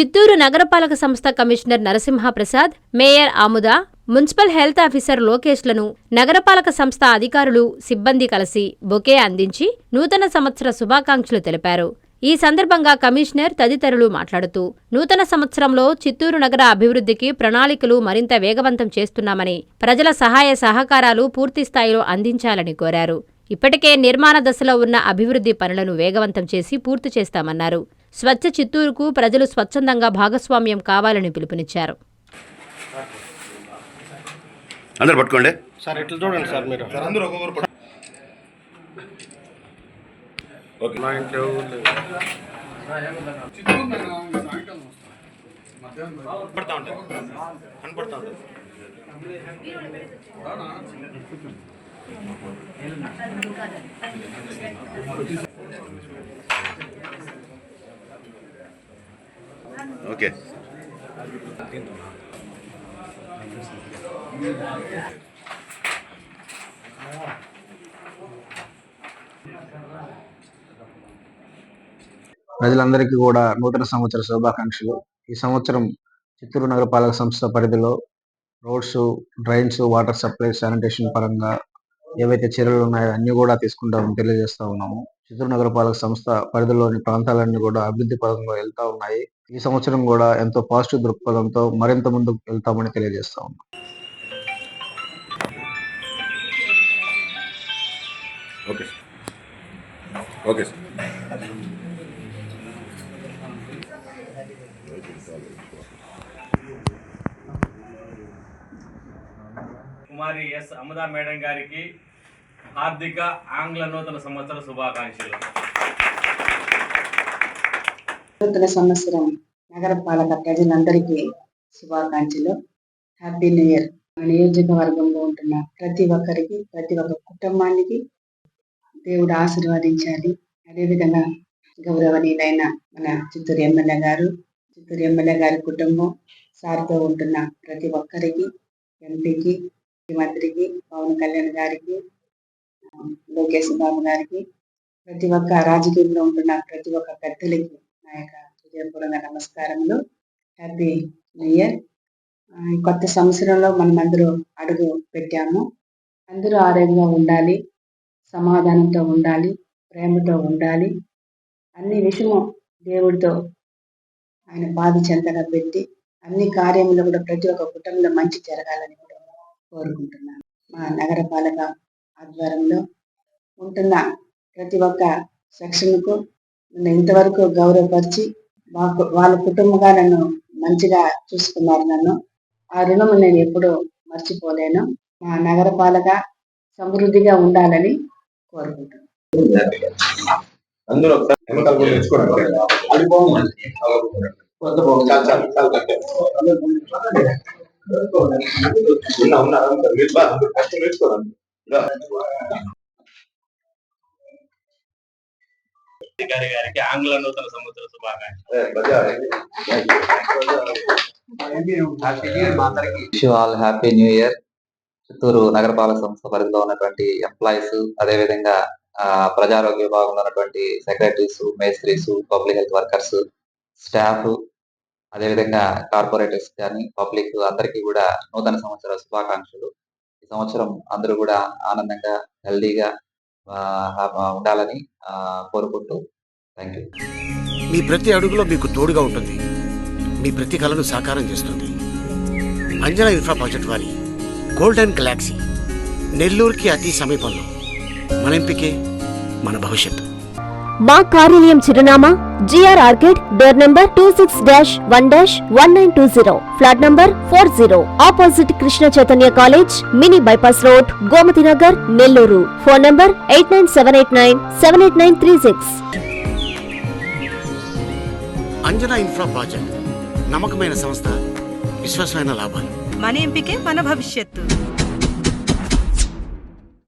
చిత్తూరు నగరపాలక సంస్థ commissioner Narasimha Prasad, mayor ఆముద, municipal health officer లోకేష్లను నగరపాలక సంస్థ అధికారులు, సిబ్బంది కలిసి బొకే అందించి నూతన సంవత్సర శుభాకాంక్షలు తెలిపారు. ఈ సందర్భంగా కమిషనర్ తదితరులు మాట్లాడుతూ నూతన సంవత్సరంలో చిత్తూరు నగర అభివృద్ధికి ప్రణాళికలు మరింత వేగవంతం చేస్తున్నామని, ప్రజల సహాయ సహకారాలు పూర్తిస్థాయిలో అందించాలని కోరారు. ఇప్పటికే నిర్మాణ దశలో ఉన్న అభివృద్ధి పనులను వేగవంతం చేసి పూర్తి చేస్తామన్నారు. స్వచ్ఛ చిత్తూరుకు ప్రజలు స్వచ్ఛందంగా భాగస్వామ్యం కావాలని పిలుపునిచ్చారు. అందరూ పట్టుకోండి సార్, ఇట్లా చూడండి సార్ మీరు. అందరూ ఒక్కొక్కరు ఓకే. మా ఇంట్లో కనపడతా ఉంటాయి. ఓకే. ప్రజలందరికీ కూడా నూతన సంవత్సర శుభాకాంక్షలు. ఈ సంవత్సరం చిత్తూరు నగరపాలక సంస్థ పరిధిలో roads, drains, water supply, sanitation పరంగా ఏవైతే చర్యలు ఉన్నాయో అన్నీ కూడా తీసుకుంటామని తెలియజేస్తా ఉన్నాము. చిత్తూరు నగరపాలక సంస్థ పరిధిలోని ప్రాంతాలన్నీ కూడా అభివృద్ధి పదంలో వెళ్తా ఉన్నాయి. ఈ సంవత్సరం కూడా ఎంతో పాజిటివ్ దృక్పథంతో మరింత ముందుకు వెళ్తామని తెలియజేస్తా ఉన్నాం. Okay okay sir. Kumari S Amudha madam గారికి హార్దిక ఆంగ్ల నూతన సంవత్సర శుభాకాంక్షలు. నూతన సంవత్సరం నగరపాలక ప్రజలందరికీ శుభాకాంక్షలు. Happy new year. నియోజకవర్గంలో ఉంటున్న ప్రతి ఒక్కరికి, ప్రతి ఒక్క కుటుంబానికి దేవుడు ఆశీర్వదించాలి. అదేవిధంగా గౌరవనీయులైన మన చిత్తూరు ఎమ్మెల్యే గారి కుటుంబం, సార్తో ఉంటున్న ప్రతి ఒక్కరికి, ఎంపీకి, ముఖ్యమంత్రికి, పవన్ కళ్యాణ్ గారికి, లోకేష్ బాబు గారికి, ప్రతి ఒక్క రాజకీయంలో ఉంటున్న ప్రతి ఒక్క పెద్దలకి నా యొక్క హృదయపూర్వక నమస్కారములు. Happy new year. కొత్త సంవత్సరంలో మనం అందరూ అడుగు పెట్టాము. అందరూ ఆరోగ్యంగా ఉండాలి, సమాధానంతో ఉండాలి, ప్రేమతో ఉండాలి. అన్ని విషయము దేవుడితో ఆయన పాద చెంతగా పెట్టి అన్ని కార్యములు కూడా ప్రతి ఒక్క కుటుంబంలో మంచి జరగాలని కూడా కోరుకుంటున్నాను. మా నగరపాలక ఆధ్వర్యంలో ఉంటున్న ప్రతి ఒక్క సెక్షన్కు నన్ను ఇంతవరకు గౌరవపరిచి వాళ్ళ కుటుంబంగా నన్ను మంచిగా చూసుకున్నారు. నన్ను ఆ రుణము నేను ఎప్పుడూ మర్చిపోలేను. మా నగరపాలక సమృద్ధిగా ఉండాలని కోరుకుంటున్నాను. గారికి ఆంగ్ల నూతన సంవత్సర శుభాకాంక్షలు. Happy new year. చిత్తూరు నగరపాలక సంస్థ పరిధిలో ఉన్నటువంటి ఎంప్లాయీస్, అదేవిధంగా ప్రజారోగ్య విభాగంలో ఉన్నటువంటి సెక్రటరీస్, మేస్త్రీస్, పబ్లిక్ హెల్త్ వర్కర్స్, స్టాఫ్, అదేవిధంగా కార్పొరేటర్స్ కానీ పబ్లిక్ అందరికీ కూడా నూతన సంవత్సర శుభాకాంక్షలు. ఈ సంవత్సరం అందరూ కూడా ఆనందంగా, హెల్దీగా ఉండాలని కోరుకుంటూ థ్యాంక్ యూ. మీ ప్రతి అడుగులో మీకు తోడుగా ఉంటుంది. మీ ప్రతి కళను సాకారం చేస్తుంది. అంజనా ఇన్ఫ్రా ప్రాజెక్ట్ వారి గోల్డెన్ గెలాక్సీ నెల్లూరుకి అతి సమీపంలో. మన ఎంపికే మన భవిష్యత్తు. మా కార్యాలయం చిరునామా GR Orchid, door number 26-1-1920, flat number 40, opposite Krishna Chaitanya college, mini bypass road, Gomati Nagar, Nellore. Phone number 8978978936. Anjana Infra Project నమ్మకమైన సంస్థ, విశ్వాసమైన లాభాలు. మన ఎంపికే మన భవిష్యత్తు.